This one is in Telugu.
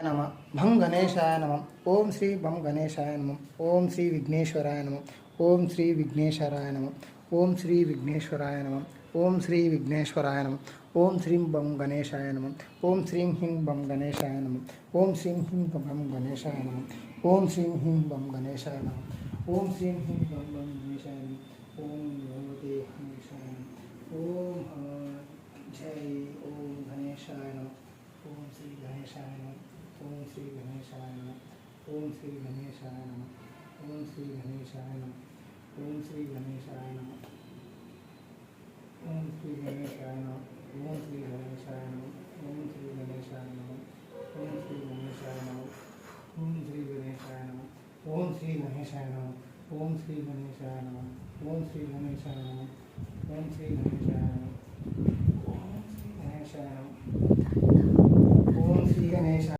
నమ. భం గణేశాయ నమ. ఓం శ్రీ భం గణేశాయ నమ. ఓం శ్రీ విఘ్నేశ్వరాయ నమ. ఓం శ్రీ విఘ్నేశ్వరాయ నమ. ఓం శ్రీ విఘ్నేశ్వరాయ నమ. ఓం శ్రీ విఘ్నేశ్వరాయ నమ. ఓం శ్రీం భం గణేశాయ నమ. ఓం శ్రీం హ్రీం భం గణేశాయ నమ. ఓం శ్రీం హ్రీం భం గణేశాయ నమ. ఓం శ్రీం హ్రీం భం గణేశాయ నమ. ఓం శ్రీం హ్రీం భం గణేశాయ నమ. ఓం భగవతే గణేశాయ నమ. ఓం జై ఓం గణేశాయ నమ. ఓం శ్రీ గణేశాయ నమ. ఓం శ్రీ గణేశాయ నమ. ఓం శ్రీ గణేశాయ నమ. ఓం శ్రీ గణేశాయ నమ. ఓం శ్రీ గణేశాయ నమ. ఓం శ్రీ గణేశాయ నమ. ఓం శ్రీ గణేశాయ నమ. ఓం శ్రీ గణేశాయ నమ. ఓం శ్రీ గణేశాయ నమ. ఓం శ్రీ గణేశాయ నమ. ఓం శ్రీ గణేశాయ నమ. ఓం శ్రీ గణేశాయ నమ. ఓం శ్రీ గణేశాయ నమ. ఓం శ్రీ గణేశాయ నమ. ఓం శ్రీ గణేశాయ నమ. ఓం శ్రీ గణేశాయ